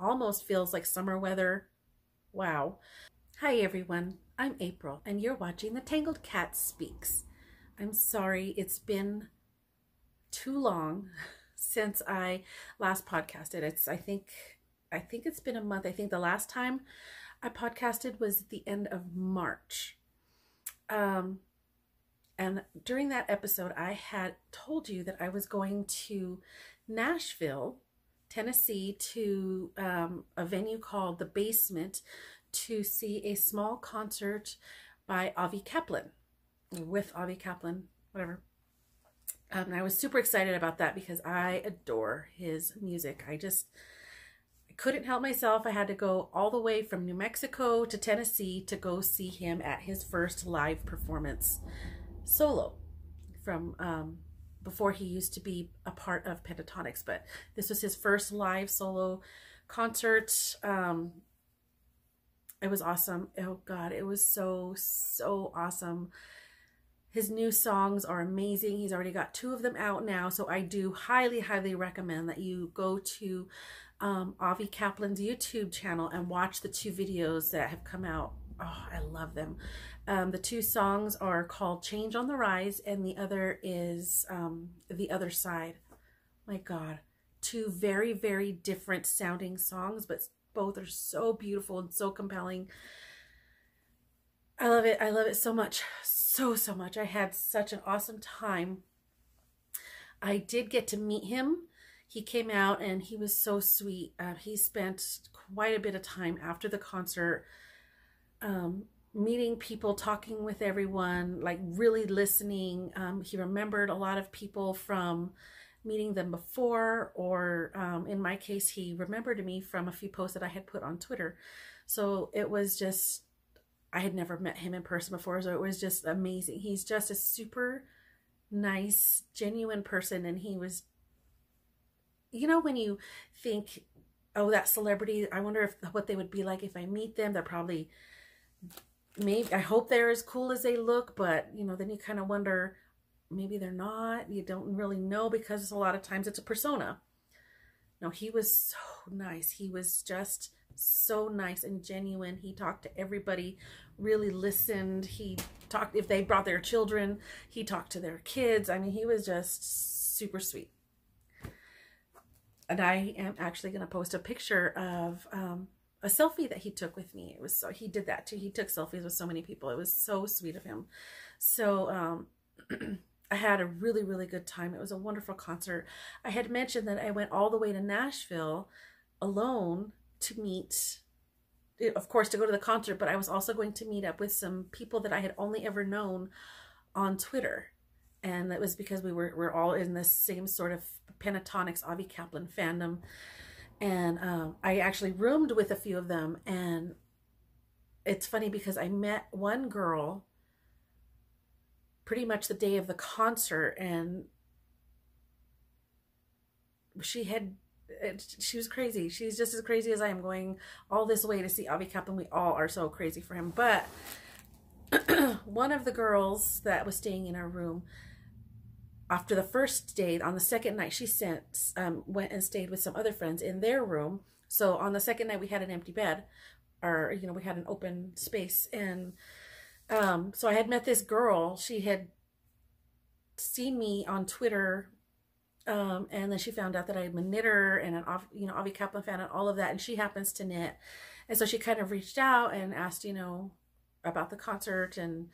almost feels like summer weather. Wow. Hi everyone, I'm April and you're watching the Tangled Cat Speaks. I'm sorry it's been too long since I last podcasted. I think it's been a month. I think the last time I podcasted was at the end of March. And during that episode, I had told you that I was going to Nashville, Tennessee, to a venue called The Basement to see a small concert by Avi Kaplan, with Avi Kaplan, whatever. And I was super excited about that because I adore his music. I couldn't help myself. I had to go all the way from New Mexico to Tennessee to go see him at his first live performance solo from before he used to be a part of Pentatonics, but this was his first live solo concert. It was awesome. Oh God, it was so awesome. His new songs are amazing. He's already got 2 of them out now, so I do highly recommend that you go to Avi Kaplan's YouTube channel and watch the 2 videos that have come out. Oh, I love them. The 2 songs are called Change on the Rise, and the other is The Other Side. My God, 2 very different sounding songs, but both are so beautiful and so compelling. I love it. I love it so much. So much. I had such an awesome time. I did get to meet him. He came out and he was so sweet. He spent quite a bit of time after the concert meeting people, talking with everyone, like really listening. He remembered a lot of people from meeting them before, or in my case, he remembered me from a few posts that I had put on Twitter. So it was just, I had never met him in person before, so it was just amazing. He's just a super nice, genuine person, and he was, you know, when you think, oh, that celebrity, I wonder what they would be like if I meet them. They're probably, maybe, I hope they're as cool as they look, but, you know, then you kind of wonder, maybe they're not. You don't really know, because a lot of times it's a persona. No, he was so nice. He was just so nice and genuine. He talked to everybody, really listened. He talked, if they brought their children, he talked to their kids. I mean, he was just super sweet. And I am actually going to post a picture of a selfie that he took with me. It was so, he did that too. He took selfies with so many people. It was so sweet of him. So I had a really good time. It was a wonderful concert. I had mentioned that I went all the way to Nashville alone to meet, of course, to go to the concert, but I was also going to meet up with some people that I had only ever known on Twitter. And that was because we're all in this same sort of Pentatonics Avi Kaplan fandom. And I actually roomed with a few of them. And it's funny because I met one girl pretty much the day of the concert, and she was crazy. She's just as crazy as I am, going all this way to see Avi Kaplan. We all are so crazy for him. But one of the girls that was staying in our room, after the first day, on the second night, she went and stayed with some other friends in their room. So on the second night, we had an empty bed, or, you know, we had an open space. And so I had met this girl. She had seen me on Twitter, and then she found out that I'm a knitter and an Avi Kaplan fan and all of that, and she happens to knit. And so she kind of reached out and asked, you know, about the concert, and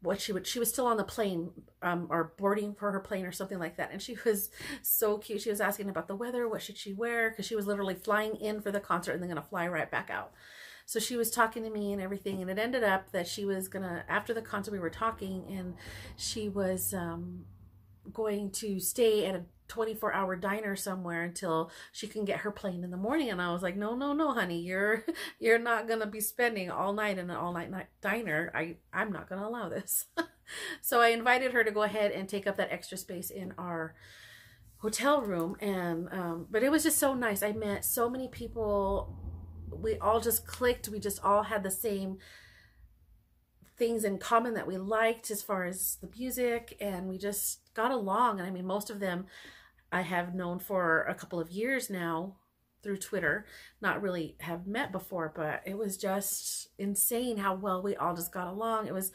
what she was still on the plane, or boarding for her plane or something like that. And she was so cute. She was asking about the weather, what should she wear, because she was literally flying in for the concert and then going to fly right back out. So she was talking to me and everything, and it ended up that she was gonna, after the concert we were talking, and she was going to stay at a 24-hour diner somewhere until she can get her plane in the morning. And I was like, no, honey, you're not gonna be spending all night in an all-night diner. I'm not gonna allow this. So I invited her to go ahead and take up that extra space in our hotel room. And but it was just so nice. I met so many people. We all just clicked. We just all had the same things in common that we liked as far as the music, and we just got along. And I mean, most of them I have known for a couple of years now through Twitter, not really have met before, but it was just insane how well we all just got along. It was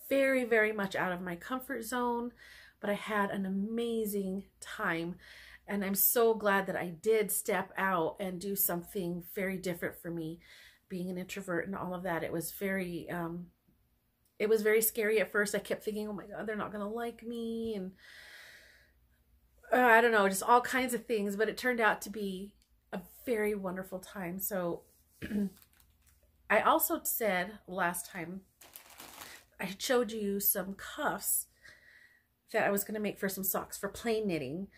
very, very much out of my comfort zone, but I had an amazing time. And I'm so glad that I did step out and do something very different for me, being an introvert and all of that. It was very scary at first. I kept thinking, oh my God, they're not going to like me. And I don't know, just all kinds of things, but it turned out to be a very wonderful time. So I also said last time, I showed you some cuffs that I was going to make for some socks for plain knitting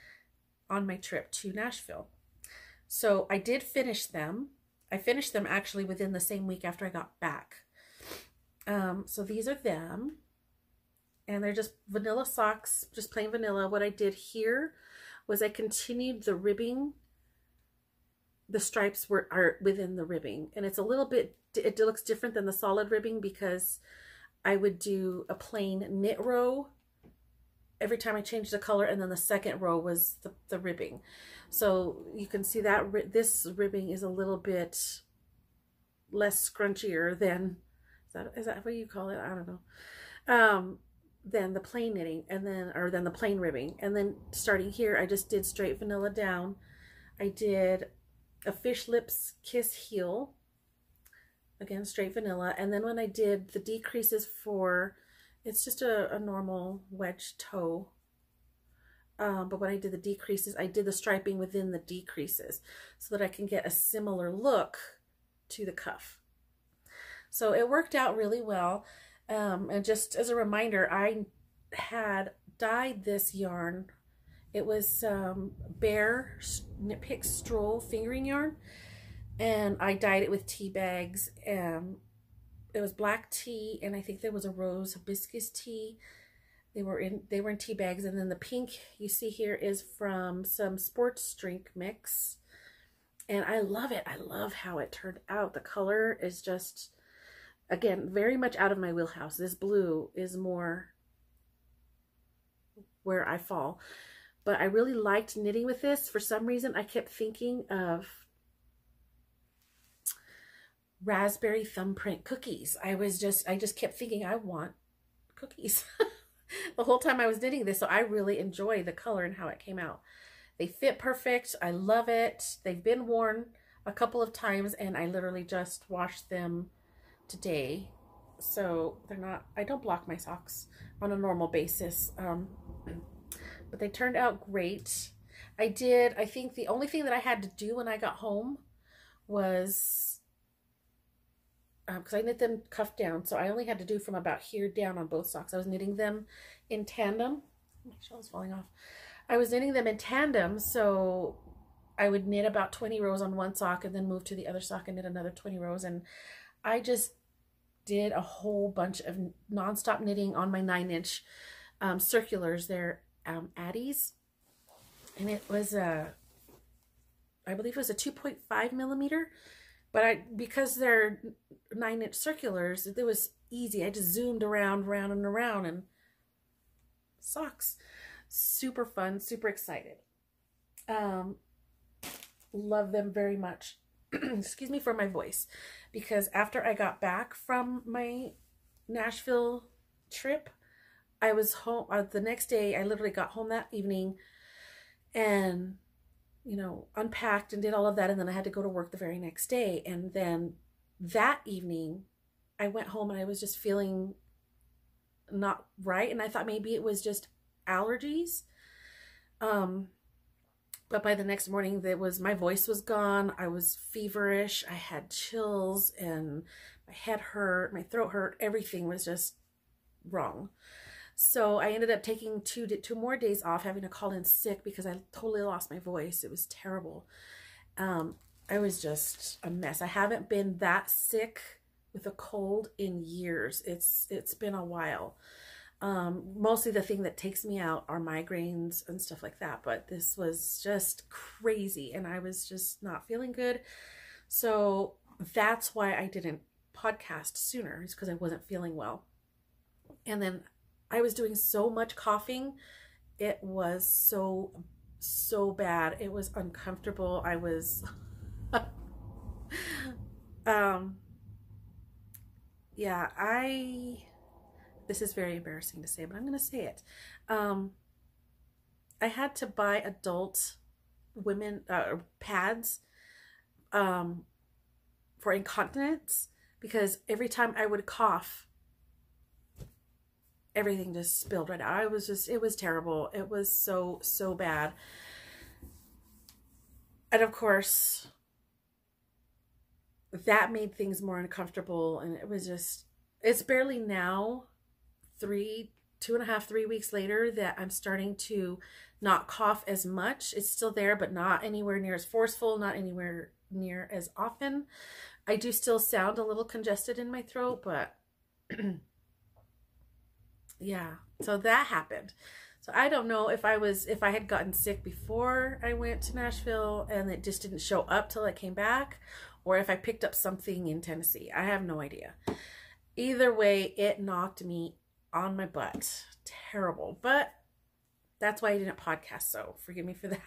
on my trip to Nashville. So I did finish them. I finished them actually within the same week after I got back. So these are them. And they're just vanilla socks, just plain vanilla. What I did here was I continued the ribbing. The stripes are within the ribbing, and it's a little bit, it looks different than the solid ribbing because I would do a plain knit row every time I changed the color, and then the second row was the ribbing. So you can see that this ribbing is a little bit less scrunchier than, is that what you call it? I don't know. Than the plain knitting, and then, or than the plain ribbing. And then starting here, I just did straight vanilla down. I did a fish lips kiss heel, again straight vanilla. And then when I did the decreases for, it's just a normal wedge toe, but when I did the decreases, I did the striping within the decreases so that I can get a similar look to the cuff. So it worked out really well. And just as a reminder, I had dyed this yarn. It was Bear Knit Pick Stroll fingering yarn, and I dyed it with tea bags. It was black tea, and I think there was a rose hibiscus tea. They were in tea bags, and then the pink you see here is from some sports drink mix, and I love it. I love how it turned out. The color is just, again, very much out of my wheelhouse. This blue is more where I fall. But I really liked knitting with this. For some reason, I kept thinking of raspberry thumbprint cookies. I just kept thinking, I want cookies the whole time I was knitting this. So I really enjoy the color and how it came out. They fit perfect. I love it. They've been worn a couple of times, and I literally just washed them today. So they're not, I don't block my socks on a normal basis. But they turned out great. I think the only thing that I had to do when I got home was, because I knit them cuffed down, so I only had to do from about here down on both socks. I was knitting them in tandem. My shawl's falling off. I was knitting them in tandem, so I would knit about 20 rows on one sock and then move to the other sock and knit another 20 rows. And I just did a whole bunch of nonstop knitting on my 9-inch circulars. They're Addies, and it was I believe it was a 2.5 millimeter, but because they're 9-inch circulars, it was easy. I just zoomed around and around, and socks. Super fun, super excited. Love them very much. Excuse me for my voice, because after I got back from my Nashville trip, I was home the next day. I literally got home that evening and, you know, unpacked and did all of that. And then I had to go to work the very next day. And then that evening I went home and I was just feeling not right. And I thought maybe it was just allergies. But by the next morning, my voice was gone. I was feverish. I had chills and my head hurt, my throat hurt. Everything was just wrong. So I ended up taking two more days off, having to call in sick because I totally lost my voice. It was terrible. I was just a mess. I haven't been that sick with a cold in years. It's been a while. Mostly the thing that takes me out are migraines and stuff like that. But this was just crazy, and I was just not feeling good. So that's why I didn't podcast sooner, is because I wasn't feeling well. And then I was doing so much coughing. It was so so bad. It was uncomfortable. I was, yeah, this is very embarrassing to say, but I'm going to say it. I had to buy adult women pads for incontinence, because every time I would cough, everything just spilled right out. It was terrible. It was so bad. And of course, that made things more uncomfortable. And it was just, it's barely now, 2.5, 3 weeks later, that I'm starting to not cough as much. It's still there, but not anywhere near as forceful, not anywhere near as often. I do still sound a little congested in my throat, but yeah, so that happened. So I don't know if I had gotten sick before I went to Nashville and it just didn't show up till I came back, or if I picked up something in Tennessee. I have no idea. Either way, it knocked me on my butt. Terrible. But that's why I didn't podcast, so forgive me for that.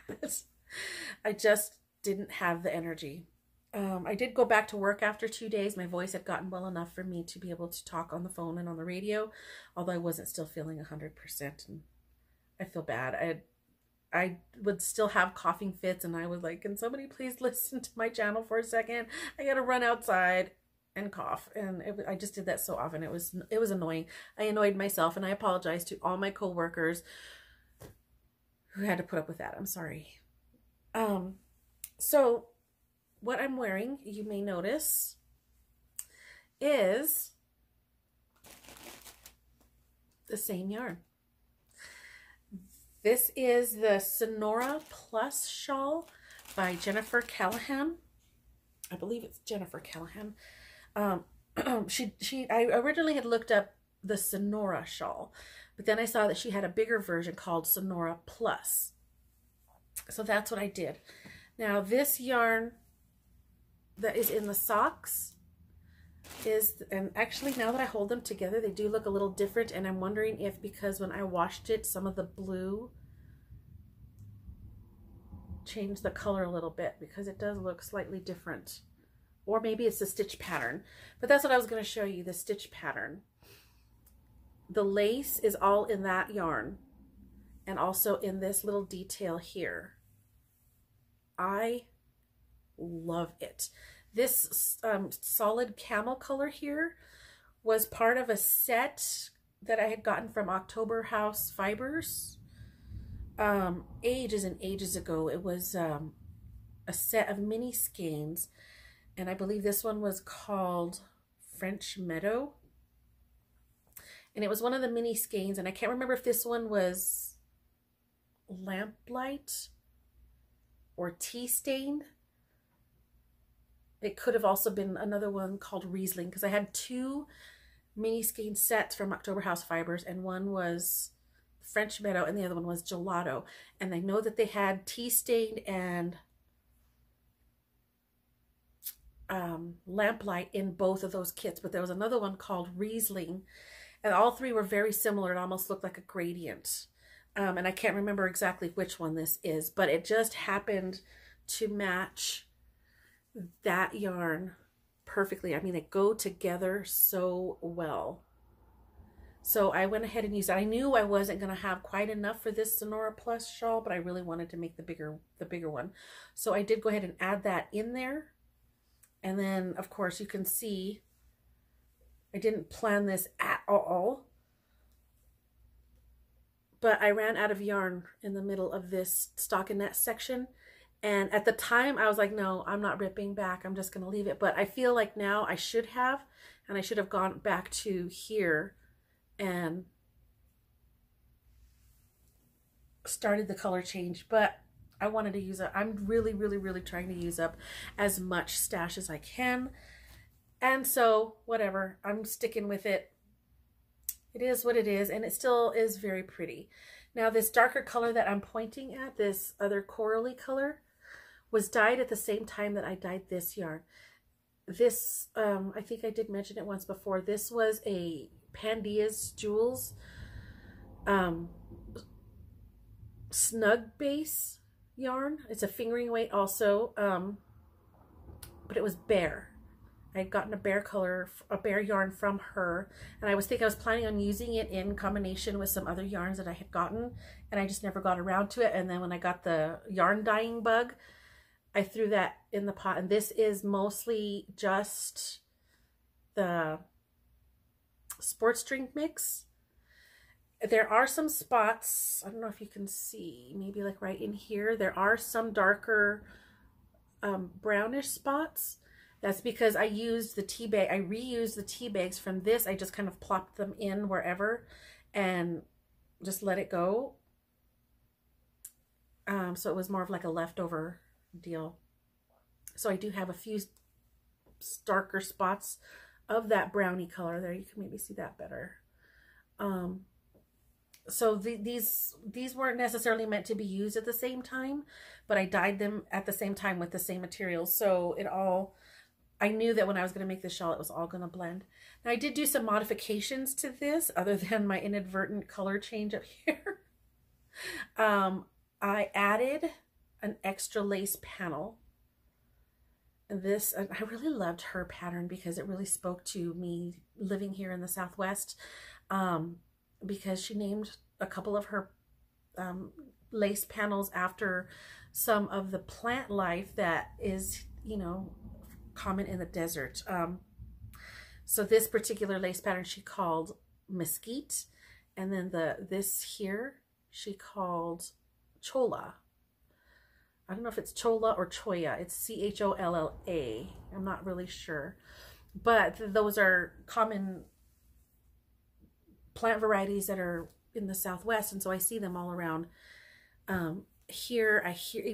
I just didn't have the energy. I did go back to work after 2 days. My voice had gotten well enough for me to be able to talk on the phone and on the radio, although I wasn't still feeling 100%. And I feel bad. I would still have coughing fits, and I was like, can somebody please listen to my channel for a second? I gotta run outside and cough. And I just did that so often. It was annoying. I annoyed myself, and I apologize to all my coworkers who had to put up with that. I'm sorry. So what I'm wearing, you may notice, is the same yarn. This is the Sonora Plus shawl by Jennifer Callahan. I believe it's Jennifer Callahan. I originally had looked up the Sonora shawl, but then I saw that she had a bigger version called Sonora Plus. So that's what I did. Now this yarn that is in the socks and actually now that I hold them together, they do look a little different, and I'm wondering if because when I washed it, some of the blue changed the color a little bit, because it does look slightly different. Or maybe it's the stitch pattern, but that's what I was going to show you, the stitch pattern. The lace is all in that yarn and also in this little detail here. I love it. This solid camel color here was part of a set that I had gotten from October House Fibers ages and ages ago. It was a set of mini skeins, and I believe this one was called French Meadow, and it was one of the mini skeins, and I can't remember if this one was Lamplight or Tea Stained. It could have also been another one called Riesling, because I had 2 mini skein sets from October House Fibers, and one was French Meadow and the other one was Gelato. And I know that they had Tea Stained and Lamplight in both of those kits, but there was another one called Riesling, and all 3 were very similar. It almost looked like a gradient. And I can't remember exactly which one this is, but it just happened to match that yarn perfectly. I mean, they go together so well. So I went ahead and used it. I knew I wasn't going to have quite enough for this Sonora Plus shawl, but I really wanted to make the bigger one. So I did go ahead and add that in there. And then, of course, you can see I didn't plan this at all, but I ran out of yarn in the middle of this stockinette section. And at the time, I was like, no, I'm not ripping back. I'm just going to leave it. But I feel like now I should have, and I should have gone back to here and started the color change. But I wanted to use it. I'm really, really, really trying to use up as much stash as I can. And so, whatever, I'm sticking with it. It is what it is, and it still is very pretty. Now, this darker color that I'm pointing at, this other corally color, was dyed at the same time that I dyed this yarn. This, I think I did mention it once before, this was a Pandia's Jewels snug base yarn. It's a fingering weight also, but it was bare. I had gotten a bare yarn from her, and I was planning on using it in combination with some other yarns that I had gotten, and I just never got around to it. And then when I got the yarn dyeing bug, I threw that in the pot. And this is mostly just the sports drink mix. There are some spots, I don't know if you can see, maybe like right in here, there are some darker brownish spots. That's because I used the tea bag. I reused the tea bags from this. I just kind of plopped them in wherever and just let it go. So it was more of like a leftover deal. So I do have a few darker spots of that brownie color there. You can maybe see that better. So these weren't necessarily meant to be used at the same time, but I dyed them at the same time with the same materials. So it all, I knew that when I was going to make this shawl, it was all going to blend. Now I did do some modifications to this other than my inadvertent color change up here. I added an extra lace panel. This, I really loved her pattern because it really spoke to me living here in the Southwest, because she named a couple of her lace panels after some of the plant life that is, you know, common in the desert. So this particular lace pattern she called Mesquite, and then this here she called Cholla. I don't know if it's Cholla or Cholla. It's Cholla. I'm not really sure. But those are common plant varieties that are in the Southwest, and so I see them all around. Here,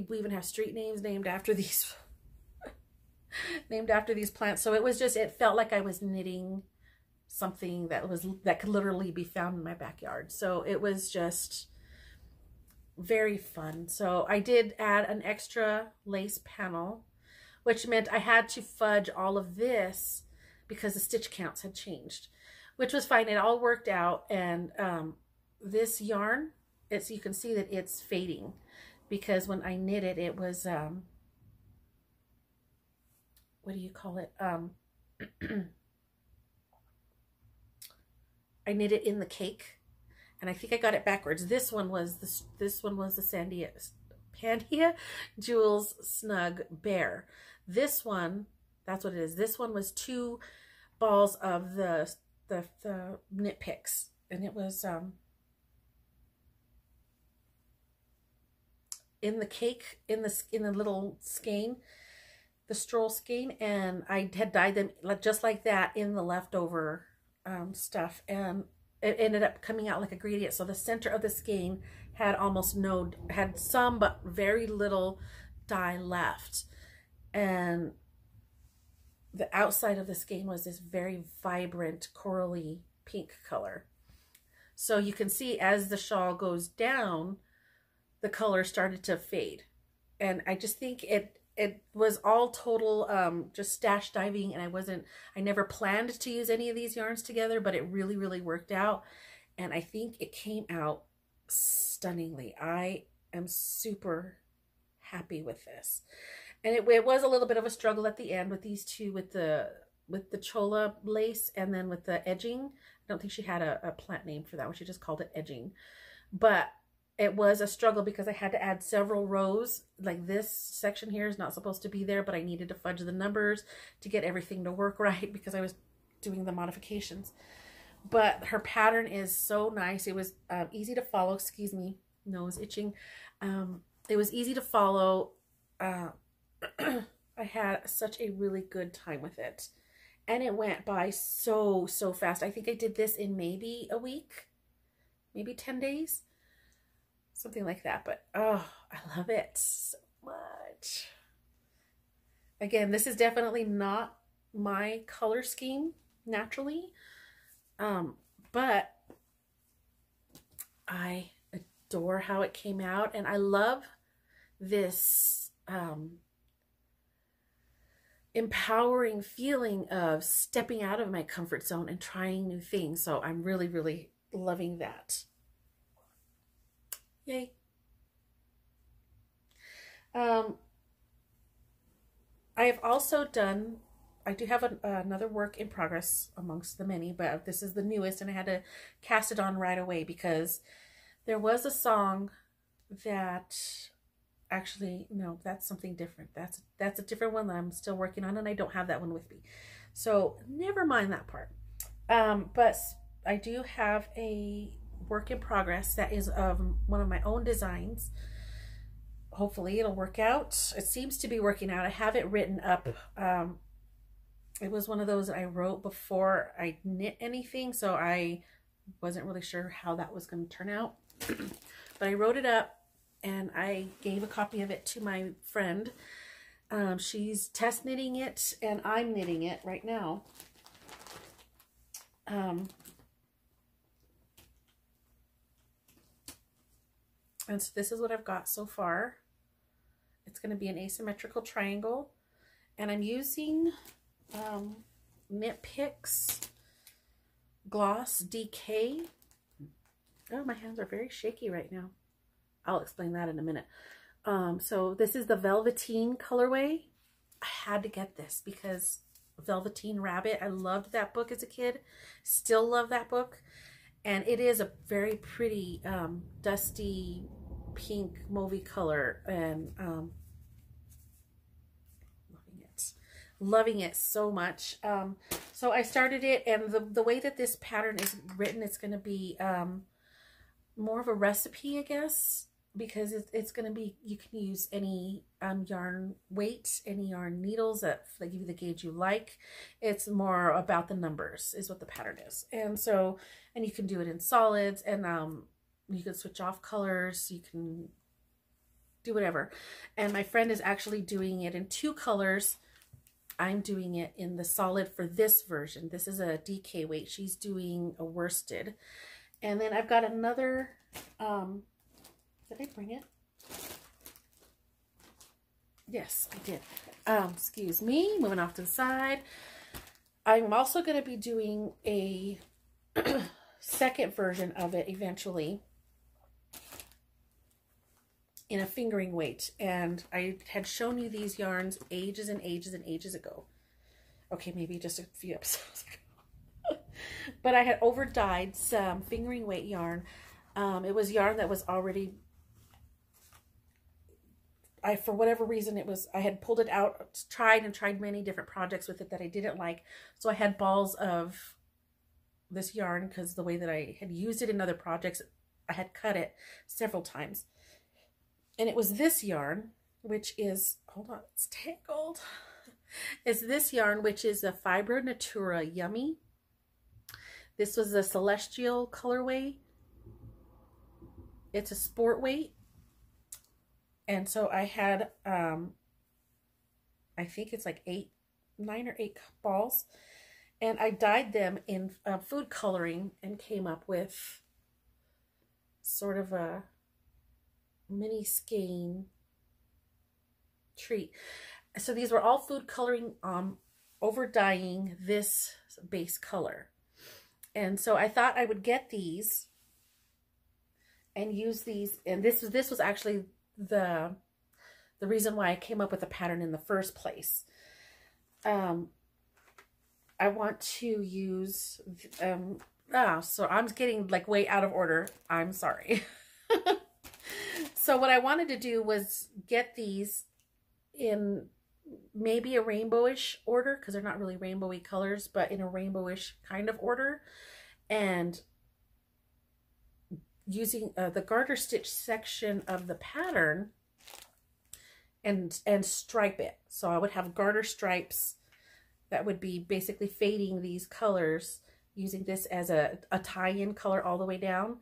we even have street names named after these named after these plants. So it felt like I was knitting something that could literally be found in my backyard. So it was just very fun. So I did add an extra lace panel, which meant I had to fudge all of this because the stitch counts had changed, which was fine. It all worked out. And this yarn, you can see that it's fading because when I knit it, it was what do you call it? I knit it in the cake. And I think I got it backwards. This one was the Pandia Jewels Snug Bear. This one, that's what it is. This one was 2 balls of the knit picks, and it was in the cake, in the little skein, the stroll skein, and I had dyed them just like that in the leftover stuff, and it ended up coming out like a gradient. So the center of the skein had had some but very little dye left, and the outside of the skein was this very vibrant corally pink color. So you can see as the shawl goes down, the color started to fade, and I just think it was all total just stash diving, and I never planned to use any of these yarns together, but it really, really worked out, and I think it came out stunningly. I am super happy with this. And it was a little bit of a struggle at the end with these two, with the Cholla lace and then with the edging. I don't think she had a plant name for that one. She just called it edging. But it was a struggle because I had to add several rows. Like this section here is not supposed to be there, but I needed to fudge the numbers to get everything to work right because I was doing the modifications. But her pattern is so nice. It was easy to follow. Excuse me, nose itching. It was easy to follow. I had such a really good time with it, and it went by so fast. I think I did this in maybe a week, maybe 10 days, something like that. But oh, I love it so much. Again, this is definitely not my color scheme naturally, but I adore how it came out, and I love this empowering feeling of stepping out of my comfort zone and trying new things. So I'm really, really loving that. Yay. Um, I have also done, I do have another work in progress amongst the many, but this is the newest, and I had to cast it on right away because there was a song that actually, no, that's something different. That's a different one that I'm still working on, and I don't have that one with me. So never mind that part. But I do have a work in progress that is one of my own designs. Hopefully it'll work out. It seems to be working out. I have it written up. It was one of those that I wrote before I knit anything, so I wasn't really sure how that was going to turn out. But I wrote it up, and I gave a copy of it to my friend. She's test knitting it, and I'm knitting it right now. And so this is what I've got so far. It's going to be an asymmetrical triangle, and I'm using Knit Picks Gloss DK. Oh, my hands are very shaky right now. I'll explain that in a minute. So this is the Velveteen colorway. I had to get this because Velveteen Rabbit, I loved that book as a kid. Still love that book. And it is a very pretty dusty pink mauvey color, and loving it so much. So I started it, and the way that this pattern is written, it's going to be more of a recipe, I guess, because it's going to be, you can use any yarn weight, any yarn needles that give you the gauge you like. It's more about the numbers is what the pattern is. And so, and you can do it in solids, and you can switch off colors, you can do whatever. And my friend is actually doing it in 2 colors. I'm doing it in the solid for this version. This is a DK weight. She's doing a worsted. And then I've got another, did I bring it? Yes, I did. Excuse me, moving off to the side. I'm also going to be doing a second version of it eventually in a fingering weight, and I had shown you these yarns ages and ages and ages ago. Okay, maybe just a few episodes ago. But I had over dyed some fingering weight yarn. It was yarn that was already, for whatever reason, I had pulled it out, tried many different projects with it that I didn't like. So I had balls of this yarn because the way that I had used it in other projects, I had cut it several times. And it was this yarn, which is, hold on, it's tangled. It's this yarn, which is a Fibro Natura Yummy. This was a Celestial colorway. It's a sport weight. And so I had, I think it's like 9 or 8 balls. And I dyed them in food coloring and came up with sort of a mini skein treat. So these were all food coloring, over dyeing this base color. And so I thought I would get these and use these. And this was actually the reason why I came up with the pattern in the first place. I want to use, so I'm getting like way out of order. I'm sorry. So what I wanted to do was get these in maybe a rainbowish order, because they're not really rainbowy colors, but in a rainbowish kind of order, and using the garter stitch section of the pattern and stripe it. So I would have garter stripes that would be basically fading these colors, using this as a tie-in color all the way down,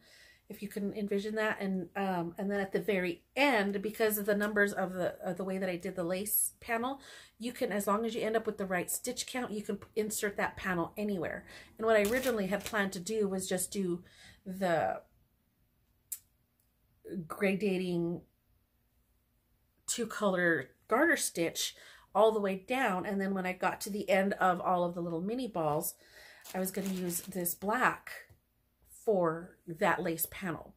if you can envision that. And then at the very end, because of the numbers of the way that I did the lace panel, you can, as long as you end up with the right stitch count, you can insert that panel anywhere. And what I originally had planned to do was just do the gradating 2-color garter stitch all the way down, and then when I got to the end of all of the little mini balls, I was going to use this black for that lace panel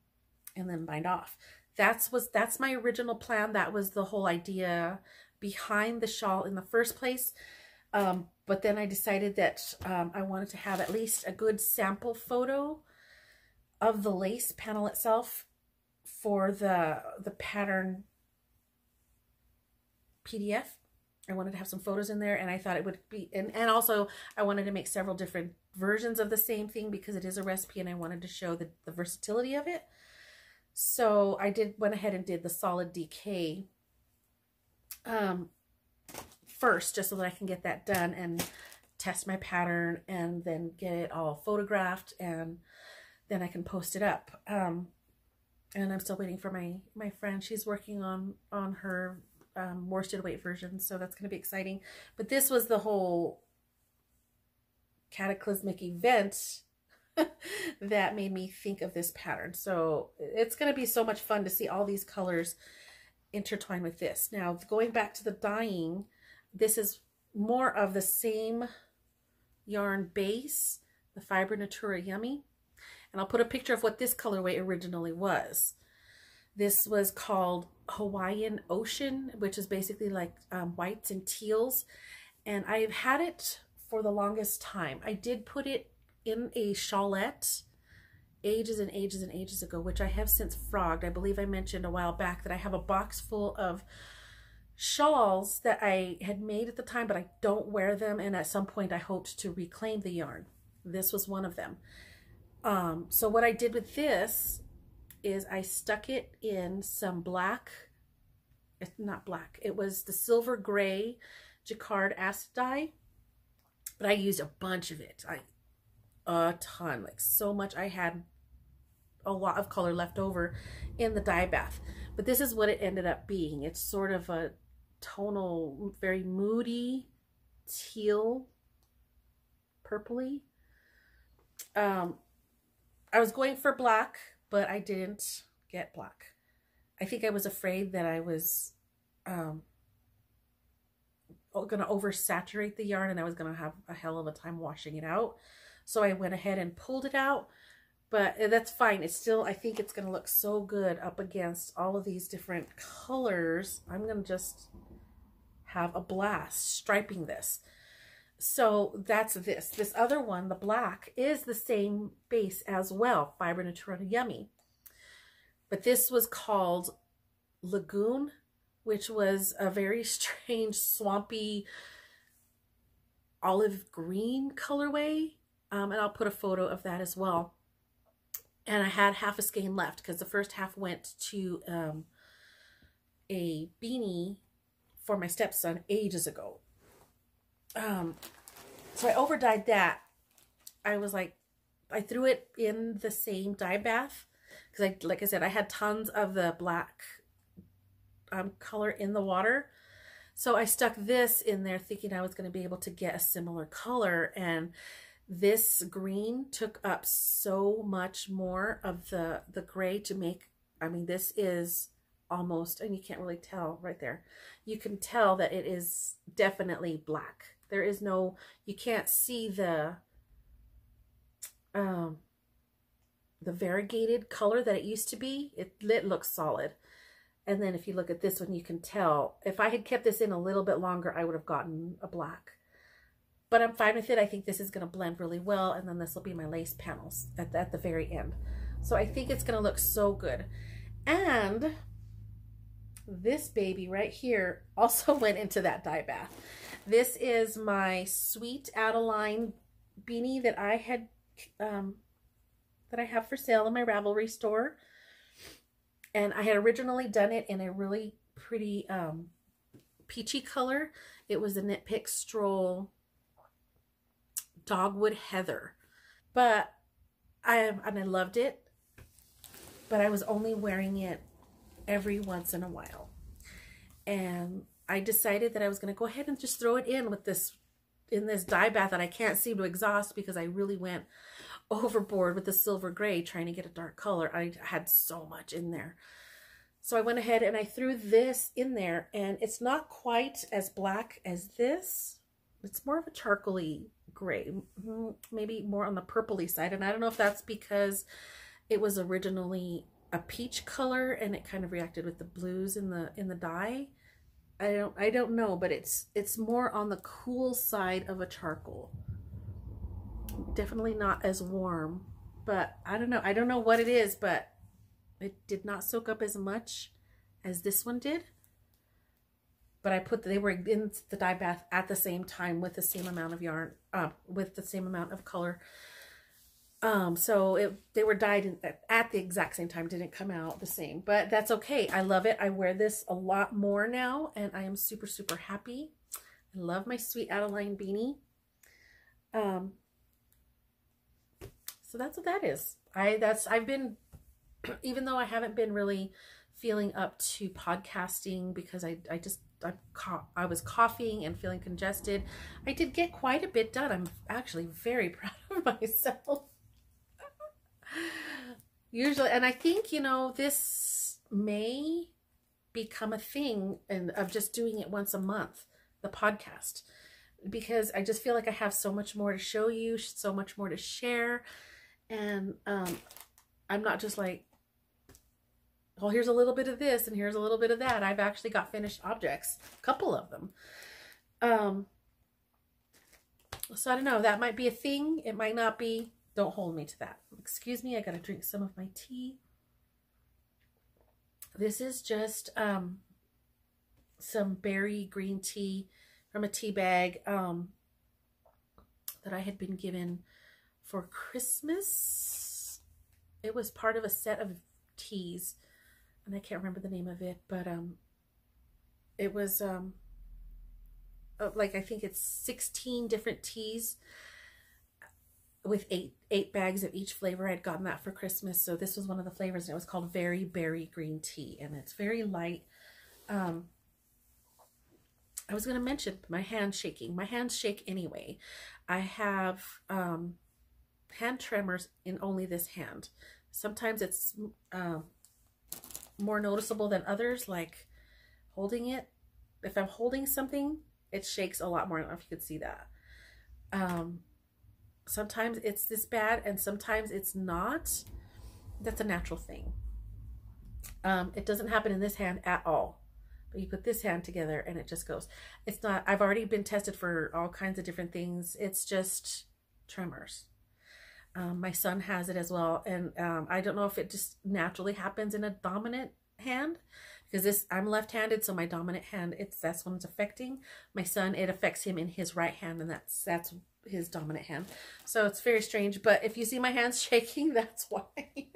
and then bind off. that's my original plan. That was the whole idea behind the shawl in the first place. But then I decided that I wanted to have at least a good sample photo of the lace panel itself for the pattern PDF. I wanted to have some photos in there, and I thought it would be, and also I wanted to make several different versions of the same thing because it is a recipe and I wanted to show the versatility of it. So I went ahead and did the solid DK first, just so that I can get that done and test my pattern and then get it all photographed, and then I can post it up. And I'm still waiting for my friend. She's working on her worsted weight version, so that's going to be exciting. But this was the whole cataclysmic event that made me think of this pattern. So it's going to be so much fun to see all these colors intertwined with this. Now, going back to the dyeing, this is more of the same yarn base, the Fiber Natura Yummy. And I'll put a picture of what this colorway originally was. This was called Hawaiian Ocean, which is basically like whites and teals. And I've had it for the longest time. I did put it in a shawlette ages and ages and ages ago, which I have since frogged. I believe I mentioned a while back that I have a box full of shawls that I had made at the time, but I don't wear them. And at some point I hoped to reclaim the yarn. This was one of them. So what I did with this is I stuck it in some black, it's not black, it was the silver gray jacquard acid dye, but I used a bunch of it, a ton, like so much. I had a lot of color left over in the dye bath, but this is what it ended up being. It's sort of a tonal, very moody teal, purpley. I was going for black, but I didn't get black. I think I was afraid that I was going to oversaturate the yarn and I was going to have a hell of a time washing it out. So I went ahead and pulled it out, but that's fine. It's still, I think it's going to look so good up against all of these different colors. I'm going to just have a blast striping this. So that's this. This other one, the black, is the same base as well, Fiber Natura Yummy. But this was called Lagoon, which was a very strange, swampy, olive green colorway. And I'll put a photo of that as well. And I had half a skein left because the first half went to a beanie for my stepson ages ago. So I over dyed that. I was like, I threw it in the same dye bath because like I said, I had tons of the black color in the water. So I stuck this in there thinking I was going to be able to get a similar color, and this green took up so much more of the gray to make, I mean, this is almost, and you can't really tell right there. You can tell that it is definitely black. There is no, you can't see the variegated color that it used to be. It looks solid. And then if you look at this one, you can tell. If I had kept this in a little bit longer, I would have gotten a black. But I'm fine with it. I think this is going to blend really well. And then this will be my lace panels at the very end. So I think it's going to look so good. And this baby right here also went into that dye bath. This is my Sweet Adeline beanie that I had that I have for sale in my Ravelry store. And I had originally done it in a really pretty peachy color. It was a Knit Pick Stroll Dogwood Heather. But I loved it. But I was only wearing it every once in a while. And I decided that I was going to go ahead and just throw it in with this, in this dye bath that I can't seem to exhaust because I really went overboard with the silver gray trying to get a dark color. I had so much in there. So I went ahead and I threw this in there, and it's not quite as black as this. It's more of a charcoaly gray, maybe more on the purpley side. And I don't know if that's because it was originally a peach color, and it kind of reacted with the blues in the dye. I don't know, but it's more on the cool side of a charcoal. Definitely not as warm, but I don't know. I don't know what it is, but it did not soak up as much as this one did. But they were in the dye bath at the same time with the same amount of yarn, with the same amount of color. So they were dyed at the exact same time, didn't come out the same, but that's okay. I love it. I wear this a lot more now, and I am super, super happy. I love my Sweet Adeline beanie. So that's what that is. I've been, even though I haven't been really feeling up to podcasting because I was coughing and feeling congested, I did get quite a bit done. I'm actually very proud of myself. Usually, and I think, you know, this may become a thing and of just doing it once a month, the podcast, because I just feel like I have so much more to show you, so much more to share. And I'm not just like, well, here's a little bit of this and here's a little bit of that. I've actually got finished objects, a couple of them. So I don't know, that might be a thing. It might not be. Don't hold me to that. Excuse me, I gotta drink some of my tea. This is just some berry green tea from a tea bag that I had been given for Christmas. It was part of a set of teas, and I can't remember the name of it, but it was like, I think it's 16 different teas with eight bags of each flavor. I'd gotten that for Christmas, so this was one of the flavors, and it was called Very Berry Green Tea, and it's very light. I was going to mention my hands shaking. My hands shake anyway. I have hand tremors in only this hand. Sometimes it's more noticeable than others, like holding it. If I'm holding something, it shakes a lot more. I don't know if you could see that. Sometimes it's this bad and sometimes it's not. That's a natural thing. It doesn't happen in this hand at all. But you put this hand together and it just goes. It's not, I've already been tested for all kinds of different things. It's just tremors. My son has it as well. And I don't know if it just naturally happens in a dominant hand, because I'm left-handed, so my dominant hand, that's when it's affecting. My son, it affects him in his right hand, and that's his dominant hand. So it's very strange, but if you see my hands shaking, that's why.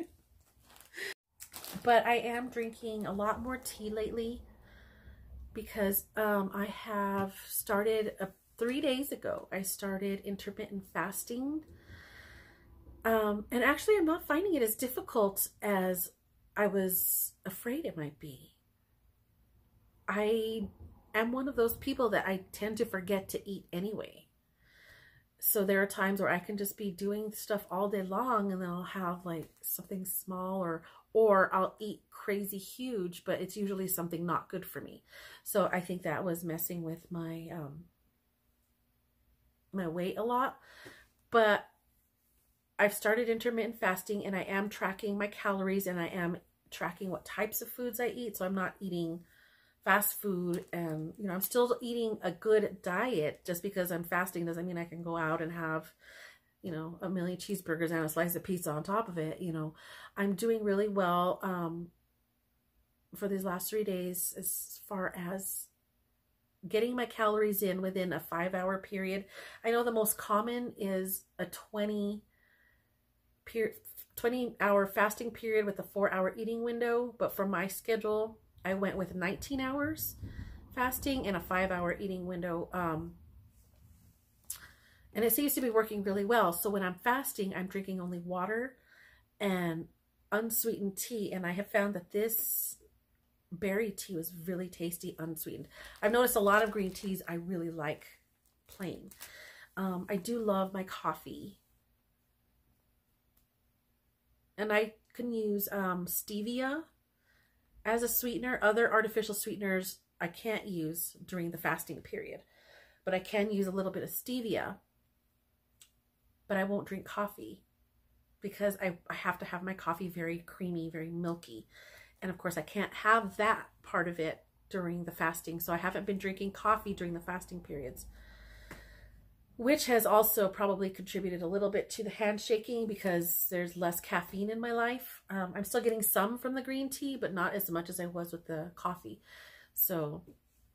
But I am drinking a lot more tea lately because I have started 3 days ago. I started intermittent fasting. And actually, I'm not finding it as difficult as I was afraid it might be. I am one of those people that I tend to forget to eat anyway. So there are times where I can just be doing stuff all day long, and then I'll have like something small, or I'll eat crazy huge, but it's usually something not good for me. So I think that was messing with my my weight a lot. But I've started intermittent fasting, and I am tracking my calories, and I am tracking what types of foods I eat. So I'm not eating fast food, and you know, I'm still eating a good diet. Just because I'm fasting doesn't mean I can go out and have, you know, a million cheeseburgers and a slice of pizza on top of it. You know, I'm doing really well for these last 3 days as far as getting my calories in within a 5-hour period. I know the most common is a 20-hour fasting period with a 4-hour eating window, but for my schedule, I went with 19 hours fasting and a 5-hour eating window. And it seems to be working really well. So when I'm fasting, I'm drinking only water and unsweetened tea. And I have found that this berry tea was really tasty, unsweetened. I've noticed a lot of green teas I really like plain. I do love my coffee. And I can use stevia as a sweetener. Other artificial sweeteners I can't use during the fasting period, but I can use a little bit of stevia. But I won't drink coffee because I have to have my coffee very creamy, very milky. And of course I can't have that part of it during the fasting. So I haven't been drinking coffee during the fasting periods, which has also probably contributed a little bit to the handshaking because there's less caffeine in my life. I'm still getting some from the green tea, but not as much as I was with the coffee. So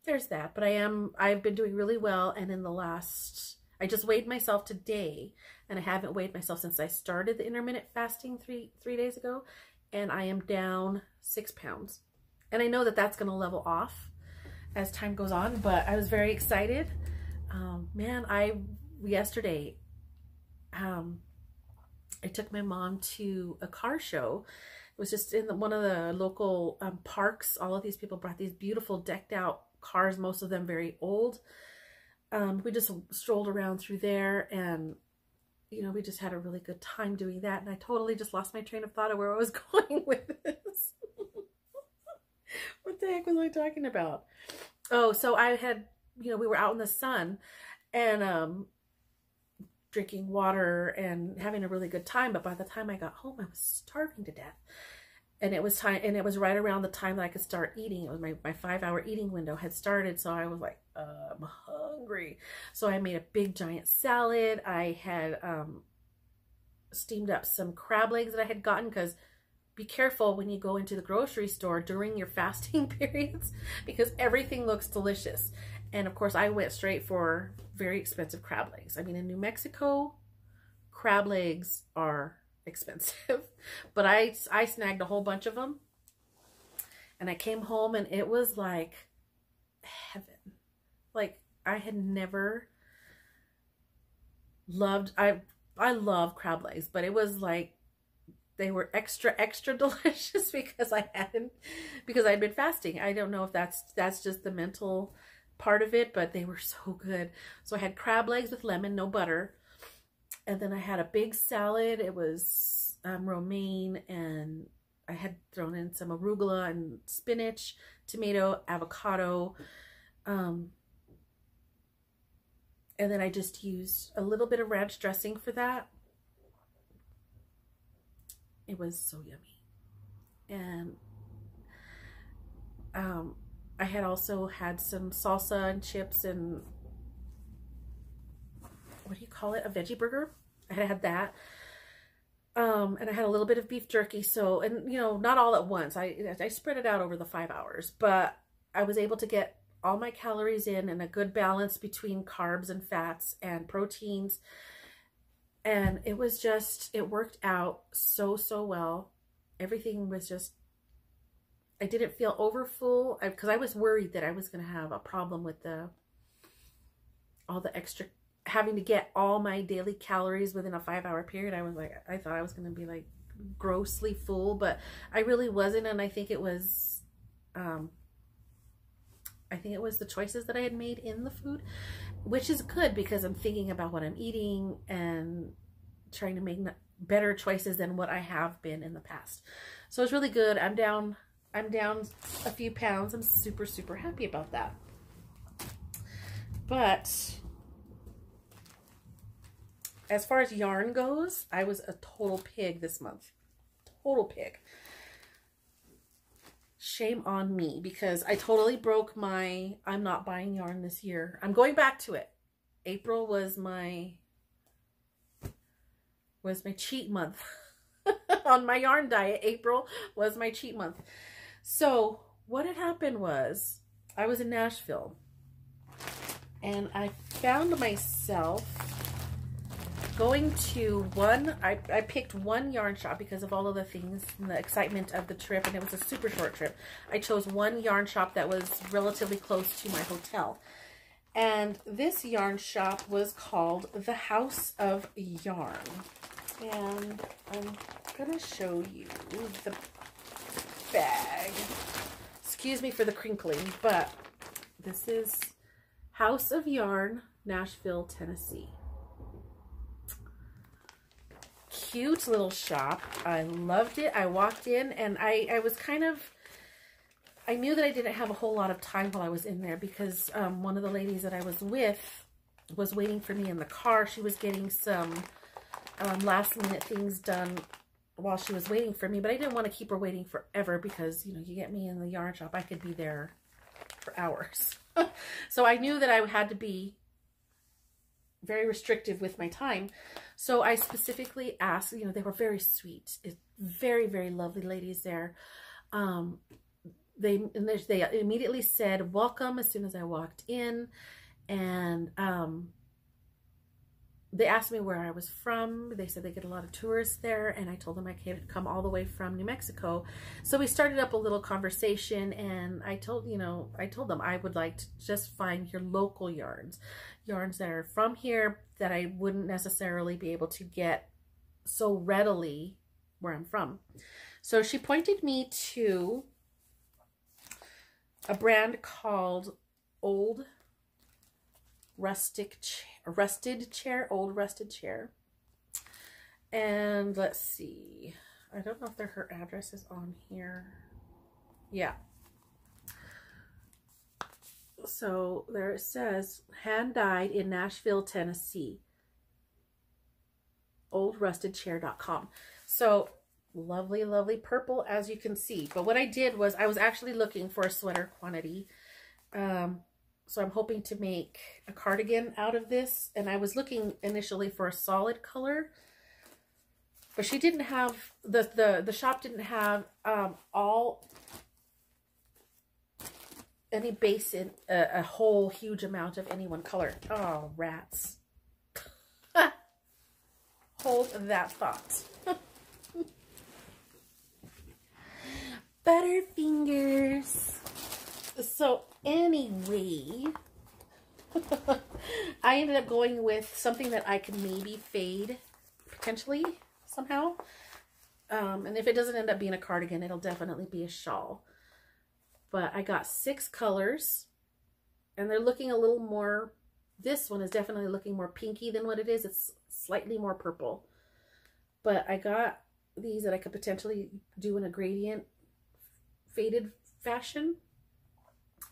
there's that. But I've been doing really well. And in the last, I just weighed myself today, and I haven't weighed myself since I started the intermittent fasting three days ago. And I am down 6 pounds. And I know that that's going to level off as time goes on, but I was very excited. Man, yesterday, I took my mom to a car show. It was just in one of the local parks. All of these people brought these beautiful decked out cars, most of them very old. We just strolled around through there, and you know, we just had a really good time doing that. And I totally just lost my train of thought of where I was going with this. What the heck was I talking about? Oh, so I had, you know, we were out in the sun and drinking water and having a really good time. But by the time I got home, I was starving to death. And it was time, and it was right around the time that I could start eating. It was my 5-hour eating window had started. So I was like, I'm hungry. So I made a big giant salad. I had steamed up some crab legs that I had gotten, because be careful when you go into the grocery store during your fasting periods, because everything looks delicious. And of course I went straight for very expensive crab legs. I mean, in New Mexico, crab legs are expensive, but I snagged a whole bunch of them, and I came home and it was like heaven. Like, I had never loved, I love crab legs, but it was like they were extra delicious because I'd been fasting. I don't know if that's just the mental part of it, but they were so good. So I had crab legs with lemon, no butter. And then I had a big salad. It was romaine, and I had thrown in some arugula and spinach, tomato, avocado. And then I just used a little bit of ranch dressing for that. It was so yummy. And I had also had some salsa and chips and, what do you call it? A veggie burger. I had that. And I had a little bit of beef jerky. So, and you know, not all at once. I spread it out over the 5 hours, but I was able to get all my calories in and a good balance between carbs and fats and proteins. And it was just, it worked out so well. Everything was just, I didn't feel overfull, because I was worried that I was going to have a problem with all the extra, having to get all my daily calories within a 5-hour period. I was like, I thought I was going to be like grossly full, but I really wasn't. And I think it was, the choices that I had made in the food, which is good because I'm thinking about what I'm eating and trying to make better choices than what I have been in the past. So it's really good. I'm down a few pounds. I'm super happy about that. But as far as yarn goes, I was a total pig this month. Total pig. Shame on me, because I totally broke my, I'm not buying yarn this year. I'm going back to it. April was my cheat month. On my yarn diet, April was my cheat month. So what had happened was, I was in Nashville, and I found myself going to I picked one yarn shop because of all of the things and the excitement of the trip, and it was a super short trip. I chose one yarn shop that was relatively close to my hotel. And this yarn shop was called The House of Yarn. And I'm going to show you the bag. Excuse me for the crinkling, but this is House of Yarn, Nashville, Tennessee. Cute little shop. I loved it. I walked in and I was kind of, I knew that I didn't have a whole lot of time while I was in there, because one of the ladies that I was with was waiting for me in the car. She was getting some last minute things done while she was waiting for me, but I didn't want to keep her waiting forever because, you know, you get me in the yarn shop, I could be there for hours. So I knew that I had to be very restrictive with my time. So I specifically asked, you know, they were very sweet. It's very, very lovely ladies there. They immediately said welcome as soon as I walked in, and they asked me where I was from. They said they get a lot of tourists there, and I told them I could come all the way from New Mexico. So we started up a little conversation, and I told them I would like to just find your local yarns that are from here that I wouldn't necessarily be able to get so readily where I'm from. So she pointed me to a brand called Old Rustic Chair. And let's see. I don't know if her address is on here. Yeah. So there it says, hand dyed in Nashville, Tennessee. OldRustedChair.com. So lovely, lovely purple, as you can see. But what I did was I was actually looking for a sweater quantity. So I'm hoping to make a cardigan out of this. And I was looking initially for a solid color, but she didn't have, the shop didn't have any base in a whole huge amount of any one color. Oh, rats. Hold that thought. Butterfingers. So anyway, I ended up going with something that I could maybe fade potentially somehow. And if it doesn't end up being a cardigan, it'll definitely be a shawl. But I got 6 colors, and they're looking a little more, this one is definitely looking more pinky than what it is. It's slightly more purple. But I got these that I could potentially do in a gradient faded fashion.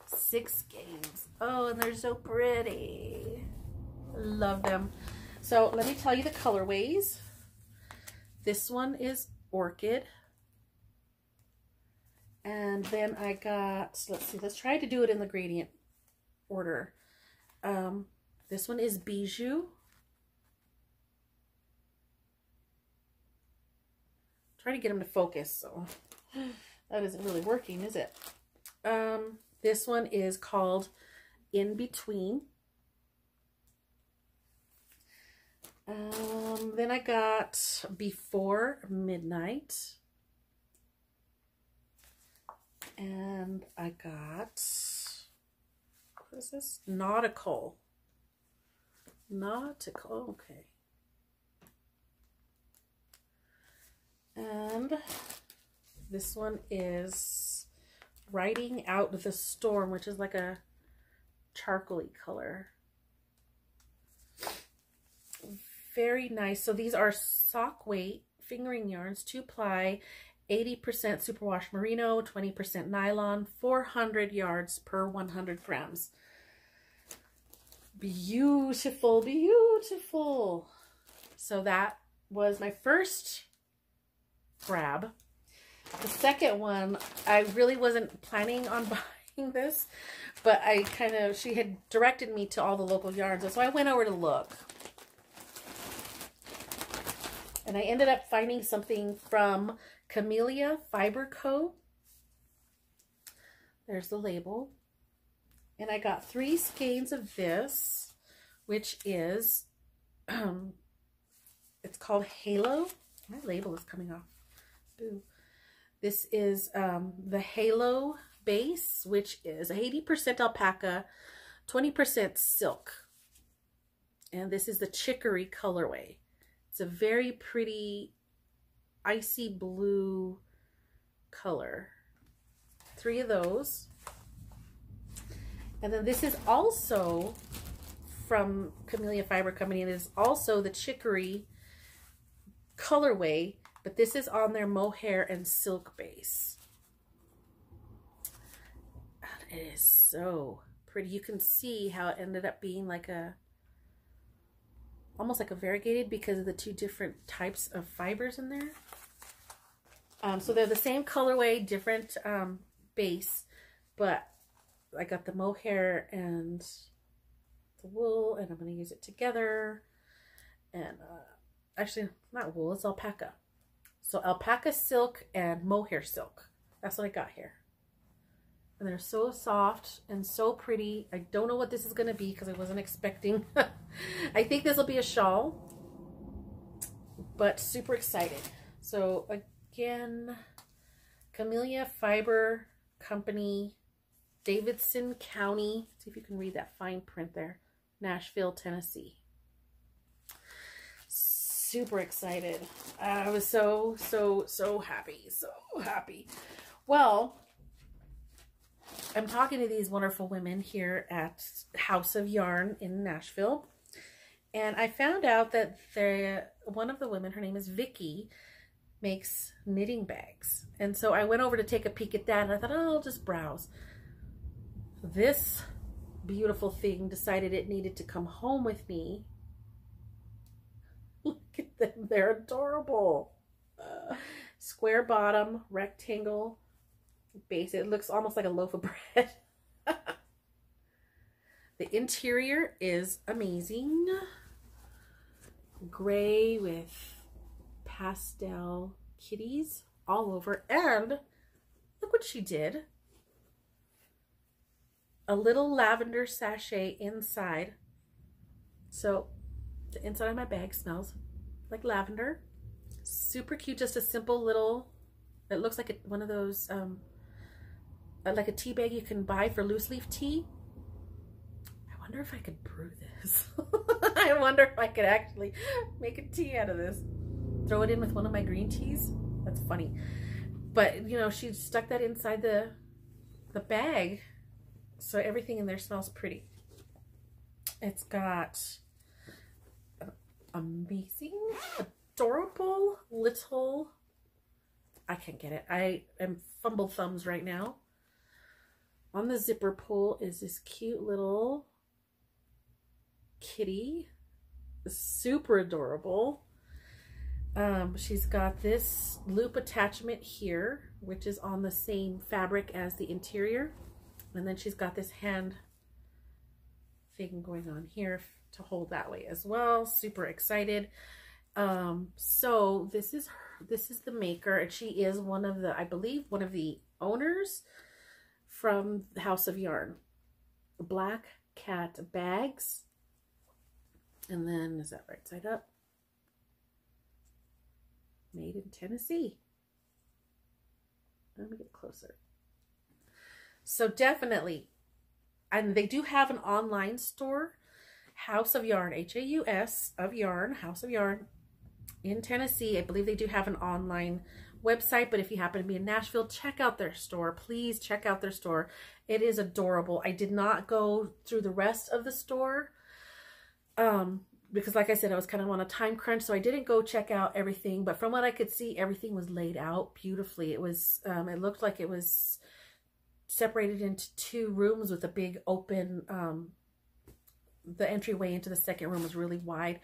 6 skeins. Oh, and they're so pretty. Love them. So let me tell you the colorways. This one is Orchid. And then I got, let's see, let's try to do it in the gradient order. This one is Bijou. Try to get them to focus, so that isn't really working, is it? This one is called In Between. Then I got Before Midnight. And I got, what is this? Nautical, okay. And this one is Riding Out the Storm, which is like a charcoaly color. Very nice. So these are sock weight fingering yarns, 2-ply, 80% superwash merino, 20% nylon, 400 yards per 100 grams. Beautiful, beautiful. So that was my first grab. The second one, I really wasn't planning on buying this, but she had directed me to all the local yarns, and so I went over to look. And I ended up finding something from Camellia Fiber Co. There's the label. And I got 3 skeins of this, which is, it's called Halo. My label is coming off. Boo. This is the Halo base, which is 80% alpaca, 20% silk. And this is the chicory colorway. It's a very pretty icy blue color. 3 of those. And then this is also from Camellia Fiber Company. It is also the chicory colorway, but this is on their mohair and silk base. And it is so pretty. You can see how it ended up being like a almost like a variegated because of the two different types of fibers in there. So they're the same colorway, different base, but I got the mohair and the wool, and I'm going to use it together. And actually, not wool, it's alpaca. So alpaca silk and mohair silk. That's what I got here. And they're so soft and so pretty. I don't know what this is going to be because I wasn't expecting. I think this will be a shawl, but super excited. So again, Camellia Fiber Company, Davidson County. See if you can read that fine print there. Nashville, Tennessee. Super excited. I was so happy. So happy. Well, I'm talking to these wonderful women here at House of Yarn in Nashville. And I found out that one of the women, her name is Vicky, makes knitting bags. And so I went over to take a peek at that, and I thought, oh, I'll just browse. This beautiful thing decided it needed to come home with me. Look at them, they're adorable. Square bottom, rectangle base. It looks almost like a loaf of bread. The interior is amazing. Gray with pastel kitties all over. And look what she did. A little lavender sachet inside. So the inside of my bag smells like lavender. Super cute. Just a simple little, it looks like one of those, like a tea bag you can buy for loose leaf tea. I wonder if I could brew this. I wonder if I could actually make a tea out of this. Throw it in with one of my green teas. That's funny. But, you know, she stuck that inside the bag. So everything in there smells pretty. It's got an amazing, adorable little, I can't get it. I am fumble thumbs right now. On the zipper pull is this cute little kitty. Super adorable. She's got this loop attachment here, which is on the same fabric as the interior. And then she's got this hand thing going on here to hold that way as well. Super excited. So this is the maker, and she is one of the, I believe, one of the owners from the House of Yarn. Black Cat Bags. And then, is that right side up? Made in Tennessee. Let me get closer. So definitely, and they do have an online store, House of Yarn, H-A-U-S of Yarn, House of Yarn in Tennessee. I believe they do have an online website, but if you happen to be in Nashville, check out their store. Please check out their store. It is adorable. I did not go through the rest of the store because, like I said, I was kind of on a time crunch, so I didn't go check out everything. But from what I could see, everything was laid out beautifully. It was, it looked like it was separated into two rooms with a big open, the entryway into the second room was really wide.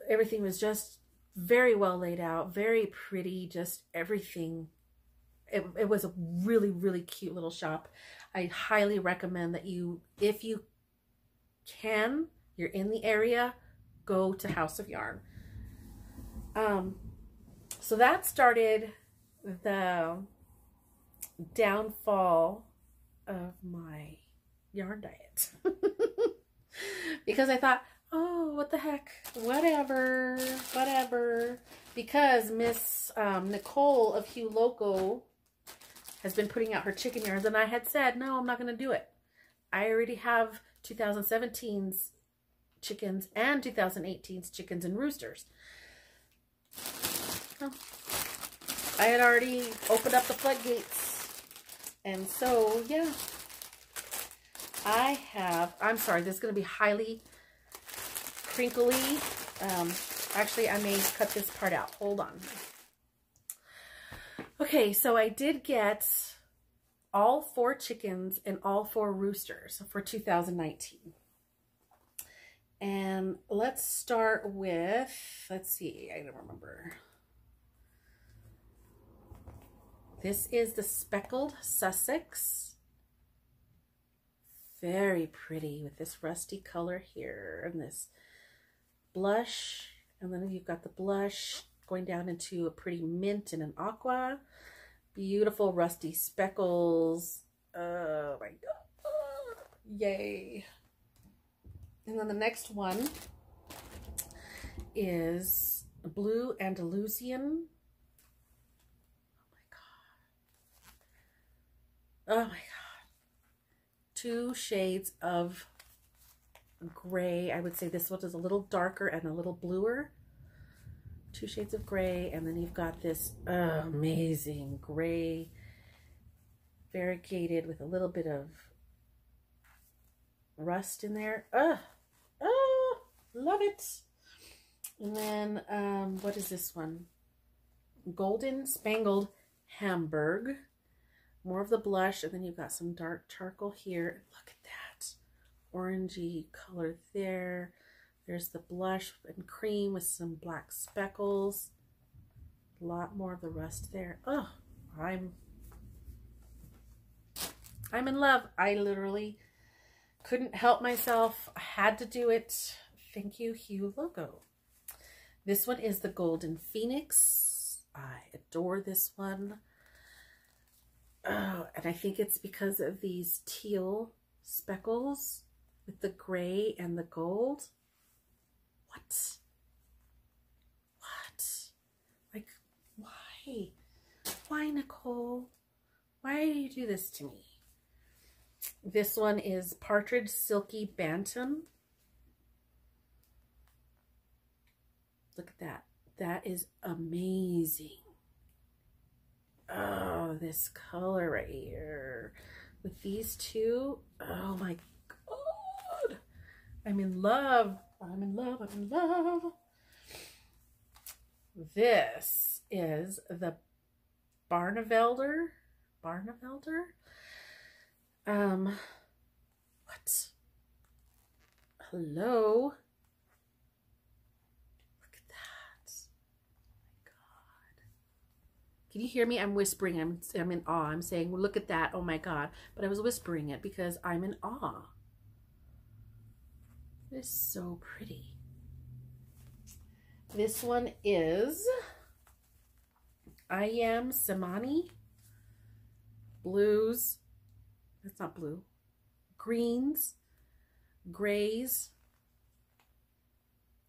Everything was just very well laid out, very pretty, just everything. It was a really, really cute little shop. I highly recommend that you, if you can, you're in the area, go to House of Yarn. So that started the downfall of my yarn diet. Because I thought, oh, what the heck, whatever. Because Miss Nicole of Hue Loco has been putting out her chicken yarns, and I had said, no, I'm not going to do it. I already have 2017's chickens and 2018's chickens and roosters. Well, I had already opened up the floodgates. And so, yeah. I'm sorry, this is going to be highly crinkly. Actually, I may cut this part out. Hold on. Okay, so I did get all 4 chickens and all 4 roosters for 2019. And And let's start with, let's see, I don't remember. This is the Speckled Sussex. Very pretty with this rusty color here and this blush. And then you've got the blush going down into a pretty mint and an aqua. Beautiful rusty speckles. Oh my God. Yay. And then the next one is Blue Andalusian. Oh my God. 2 shades of gray. I would say this one is a little darker and a little bluer. 2 shades of gray. And then you've got this amazing gray variegated with a little bit of rust in there. Love it. And then, what is this one? Golden Spangled Hamburg. More of the blush, and then you've got some dark charcoal here. Look at that orangey color there. There's the blush and cream with some black speckles. A lot more of the rust there. Oh, I'm in love. I literally couldn't help myself. I had to do it. Thank you, Hue Logo. This one is the Golden Phoenix. I adore this one. Oh, and I think it's because of these teal speckles with the gray and the gold. What? Like, why? Why, Nicole? Why do you do this to me? This one is Partridge Silky Bantam. Look at that. That is amazing. Oh, this color right here with these two. Oh my God. I'm in love. I'm in love. I'm in love. This is the Barnevelder. What? Hello. Can you hear me? I'm whispering. I'm in awe. I'm saying, well, look at that. Oh my God. But I was whispering it because I'm in awe. It is so pretty. This one is I Am Samani. Blues. That's not blue. Greens. Grays.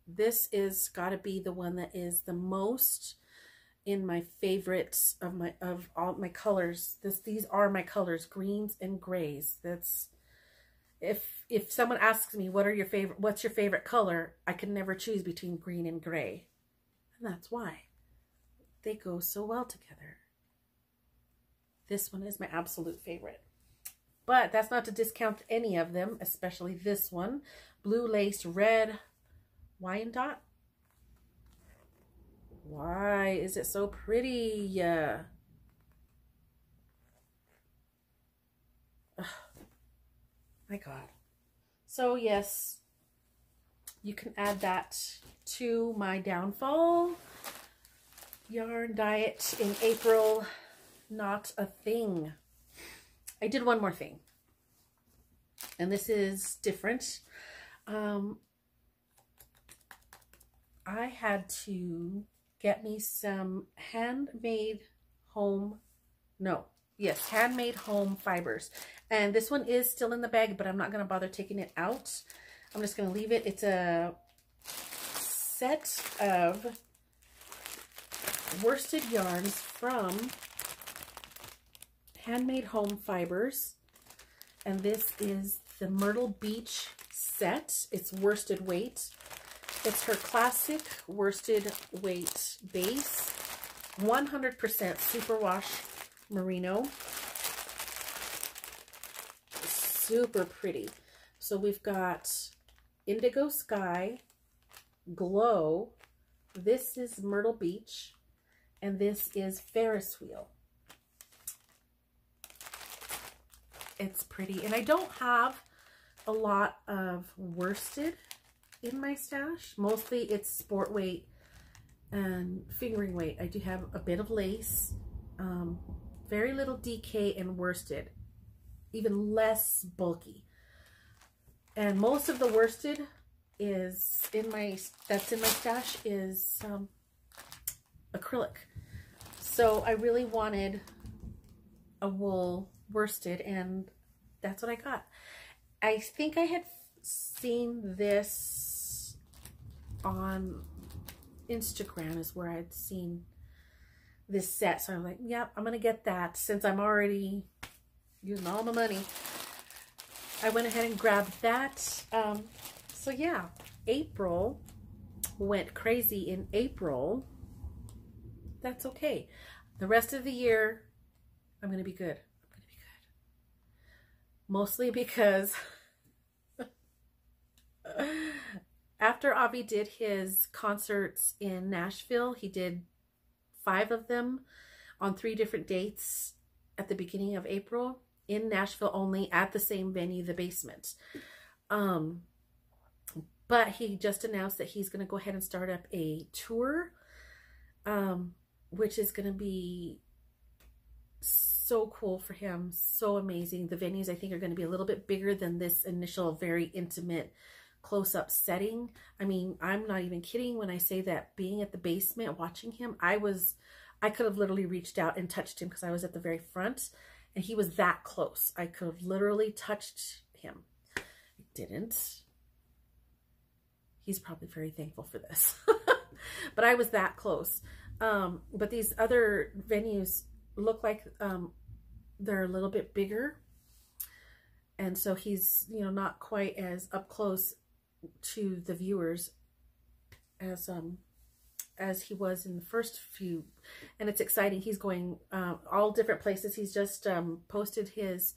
This is got to be the one that is the most in my favorites of all my colors. These are my colors, greens and grays. That's if someone asks me what's your favorite color, I can never choose between green and gray. And that's why they go so well together. This one is my absolute favorite. But that's not to discount any of them, especially this one. Blue Lace Red Wyandotte. Why is it so pretty? Oh, my God. So yes, you can add that to my downfall. Yarn diet in April, not a thing. I did one more thing, and this is different. I had to get me some handmade home fibers. And this one is still in the bag, but I'm not going to bother taking it out. I'm just going to leave it. It's a set of worsted yarns from Handmade Home Fibers. And this is the Myrtle Beach set. It's worsted weight. It's her classic worsted weight base, 100% superwash merino. Super pretty. So we've got Indigo Sky, Glow. This is Myrtle Beach, and this is Ferris Wheel. It's pretty, and I don't have a lot of worsted in my stash. Mostly it's sport weight and fingering weight. I do have a bit of lace, very little DK and worsted, even less bulky. And most of the worsted is in my stash is acrylic. So I really wanted a wool worsted, and that's what I got. I think I had seen this on Instagram is where I'd seen this set. So I'm like, yeah, I'm going to get that since I'm already using all my money. I went ahead and grabbed that. So yeah, April went crazy in April. That's okay. The rest of the year, I'm going to be good. I'm going to be good. Mostly because after Avi did his concerts in Nashville, he did 5 of them on 3 different dates at the beginning of April in Nashville only, at the same venue, the Basement. But he just announced that he's going to go ahead and start up a tour, which is going to be so cool for him, so amazing. The venues, I think, are going to be a little bit bigger than this initial very intimate close-up setting. I mean, I'm not even kidding when I say that being at the Basement, watching him, I could have literally reached out and touched him because I was at the very front, and he was that close. I could have literally touched him. I didn't. He's probably very thankful for this. But I was that close. But these other venues look like they're a little bit bigger. And so he's, you know, not quite as up close to the viewers as he was in the first few. And it's exciting. He's going all different places. He's just posted his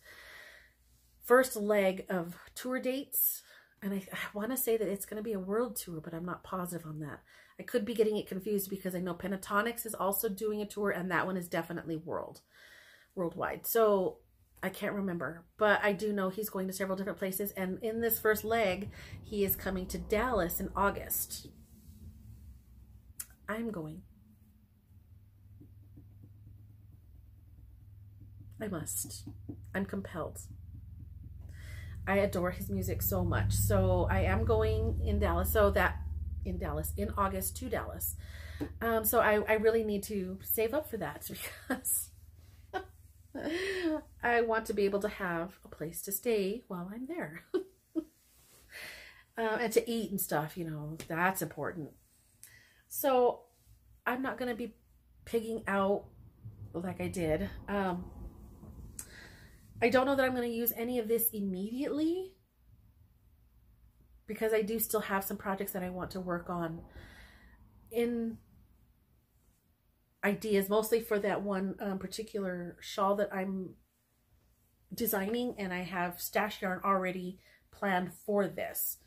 first leg of tour dates. And I want to say that it's going to be a world tour, but I'm not positive on that. I could be getting it confused because I know Pentatonics is also doing a tour, and that one is definitely worldwide. So I can't remember, but I do know he's going to several different places. And in this first leg, he is coming to Dallas in August. I'm going. I must. I'm compelled. I adore his music so much. So I am going in Dallas. In August to Dallas. So I really need to save up for that because I want to be able to have a place to stay while I'm there. And to eat and stuff, you know, that's important. So I'm not going to be pigging out like I did. I don't know that I'm going to use any of this immediately because I do still have some projects that I want to work on in ideas, mostly for that one particular shawl that I'm designing, and I have stash yarn already planned for this.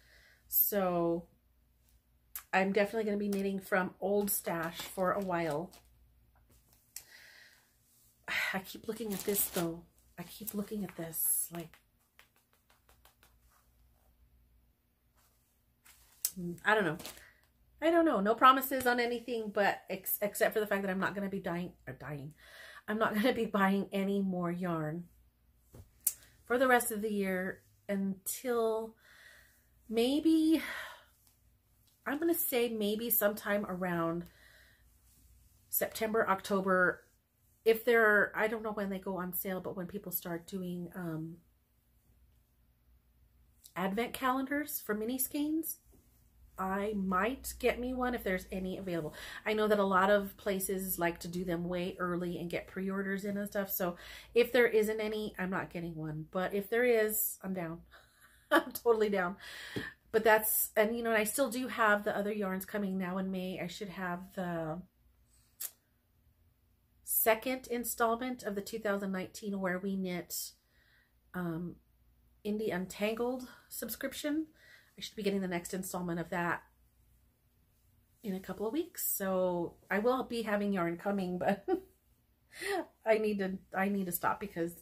So I'm definitely going to be knitting from old stash for a while. I keep looking at this though. I keep looking at this like, I don't know. I don't know. No promises on anything, but except for the fact that I'm not going to be I'm not going to be buying any more yarn for the rest of the year until maybe, I'm going to say maybe sometime around September, October. If they're, I don't know when they go on sale, but when people start doing advent calendars for mini skeins, I might get me one if there's any available. I know that a lot of places like to do them way early and get pre-orders in and stuff. So if there isn't any, I'm not getting one. But if there is, I'm down. I'm totally down. But that's, and you know, I still do have the other yarns coming now in May. I should have the second installment of the 2019 Where We Knit Indie Untangled subscription. I should be getting the next installment of that in a couple of weeks. So I will be having yarn coming, but I need to stop because,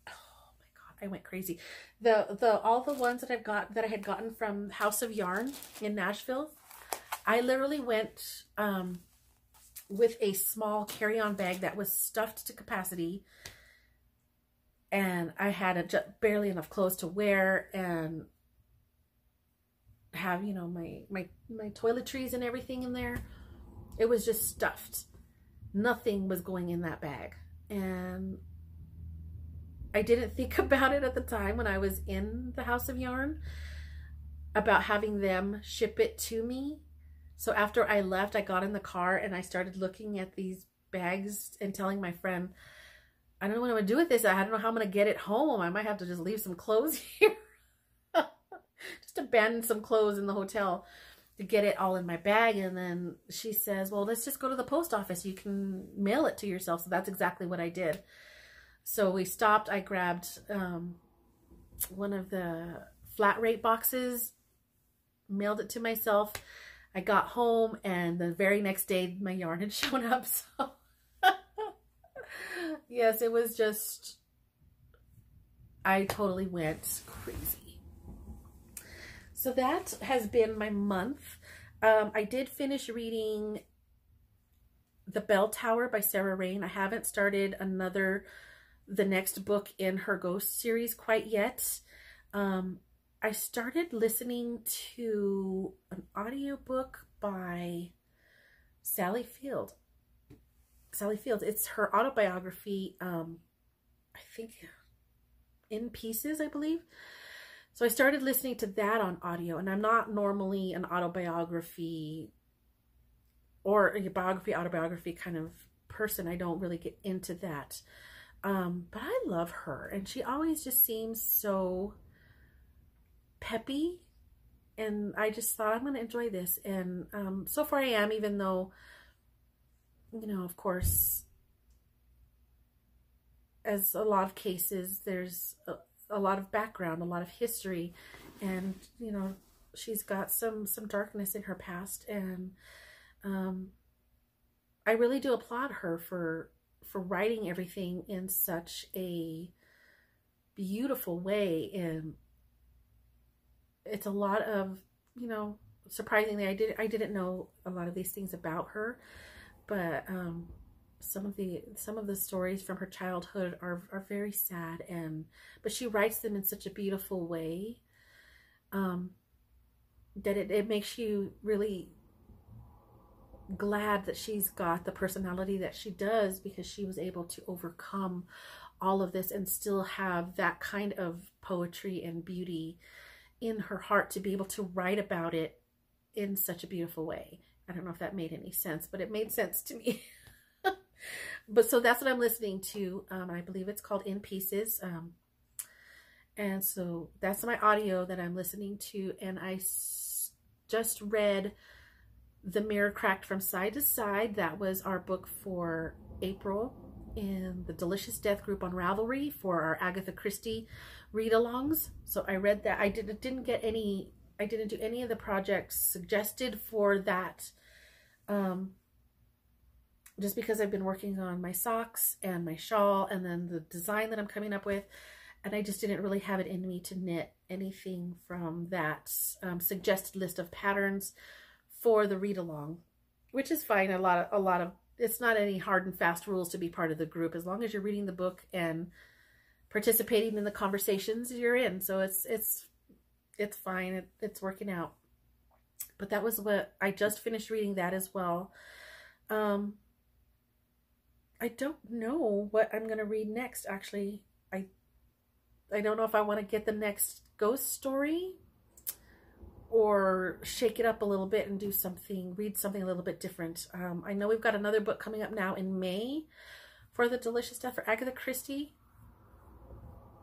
oh my God, I went crazy. All the ones that I had gotten from House of Yarn in Nashville, I literally went with a small carry-on bag that was stuffed to capacity, and I had barely enough clothes to wear and have, you know, my toiletries and everything in there. It was just stuffed. Nothing was going in that bag. And I didn't think about it at the time when I was in the House of Yarn about having them ship it to me. So after I left, I got in the car and I started looking at these bags and telling my friend, I don't know what I'm going to do with this. I don't know how I'm going to get it home. I might have to just leave some clothes here. Just abandon some clothes in the hotel to get it all in my bag. And then she says, well, let's just go to the post office. You can mail it to yourself. So that's exactly what I did. So we stopped. I grabbed one of the flat rate boxes, mailed it to myself. I got home, and the very next day my yarn had shown up. So yes, it was just, I totally went crazy. So that has been my month. I did finish reading The Bell Tower by Sarah Rain. I haven't started the next book in her Ghost series quite yet. I started listening to an audiobook by Sally Fields. It's her autobiography, I think In Pieces, I believe. So I started listening to that on audio, and I'm not normally an autobiography or a autobiography kind of person. I don't really get into that. But I love her, and she always just seems so peppy, and I just thought, I'm going to enjoy this. And so far I am, even though, you know, of course, as a lot of cases, there's a lot of background, a lot of history, and, you know, she's got some darkness in her past, and I really do applaud her for writing everything in such a beautiful way. And it's a lot of, you know, surprisingly, I didn't know a lot of these things about her, but some of the stories from her childhood are very sad, but she writes them in such a beautiful way that it makes you really glad that she's got the personality that she does, because she was able to overcome all of this and still have that kind of poetry and beauty in her heart to be able to write about it in such a beautiful way. I don't know if that made any sense, but it made sense to me. But so that's what I'm listening to. I believe it's called In Pieces. And so that's my audio that I'm listening to. And I just read The Mirror Cracked from Side to Side. That was our book for April in the Delicious Death group on Ravelry for our Agatha Christie read-alongs. So I read that. I didn't do any of the projects suggested for that, just because I've been working on my socks and my shawl and then the design that I'm coming up with, and I just didn't really have it in me to knit anything from that suggested list of patterns for the read-along, which is fine. A lot of it's not any hard and fast rules to be part of the group. As long as you're reading the book and participating in the conversations, you're in. So it's fine. It's working out. But that was what I just finished reading that as well. I don't know what I'm going to read next, actually. I don't know if I want to get the next ghost story or shake it up a little bit and read something a little bit different. I know we've got another book coming up now in May for the Delicious Death for Agatha Christie,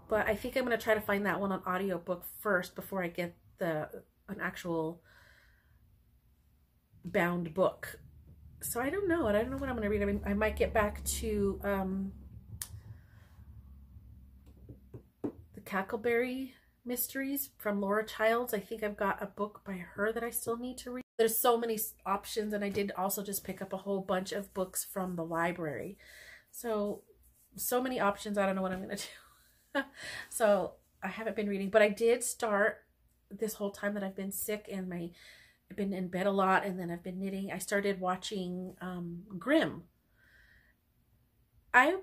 but I think I'm going to try to find that one on audiobook first before I get an actual bound book. So I don't know. I don't know what I'm going to read. I mean, I might get back to the Cackleberry Mysteries from Laura Childs. I think I've got a book by her that I still need to read. There's so many options, and I did also just pick up a whole bunch of books from the library. So many options. I don't know what I'm going to So I haven't been reading, but I did start this whole time that I've been sick and I've been in bed a lot, and then I've been knitting. I started watching Grimm. I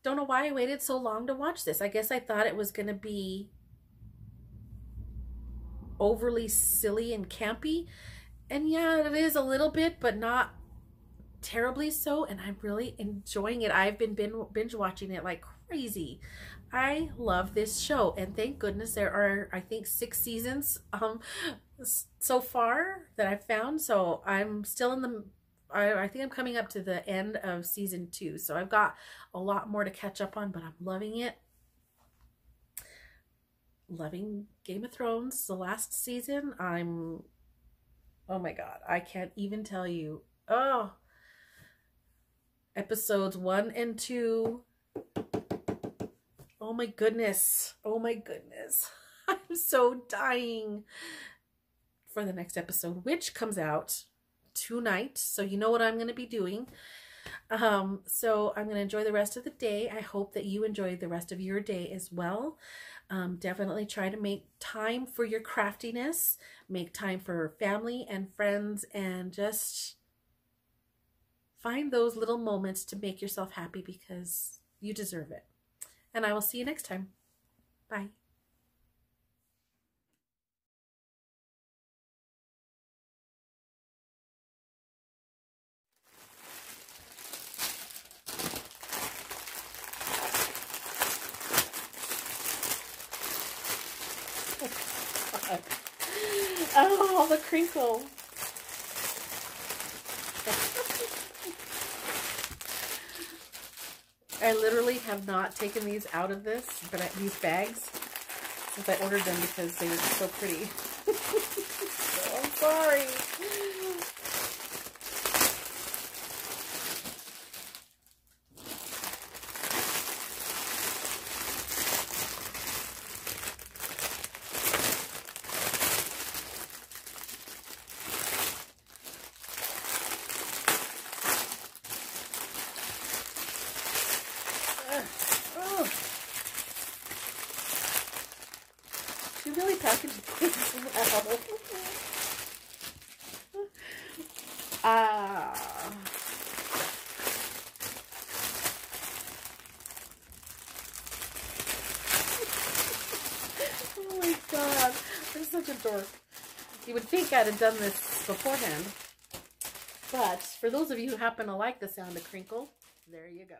don't know why I waited so long to watch this. I guess I thought it was going to be overly silly and campy. And yeah, it is a little bit, but not terribly so. And I'm really enjoying it. I've been binge watching it like crazy. I love this show, and thank goodness there are, I think, 6 seasons so far that I've found. So I'm still in the, I think I'm coming up to the end of season 2. So I've got a lot more to catch up on, but I'm loving it. Loving Game of Thrones, the last season. Oh my God, I can't even tell you. Oh, episodes 1 and 2. Oh my goodness. Oh my goodness. I'm so dying for the next episode, which comes out tonight. So you know what I'm going to be doing. So I'm going to enjoy the rest of the day. I hope that you enjoy the rest of your day as well. Definitely try to make time for your craftiness, make time for family and friends, and just find those little moments to make yourself happy, because you deserve it. And I will see you next time. Bye. Oh, the crinkle. I literally have not taken these out of this, but these bags, since I ordered them because they were so pretty. So I'm sorry. You really packaged things well. Oh my God, I'm such a dork. You would think I'd have done this beforehand. But for those of you who happen to like the sound of crinkle, there you go.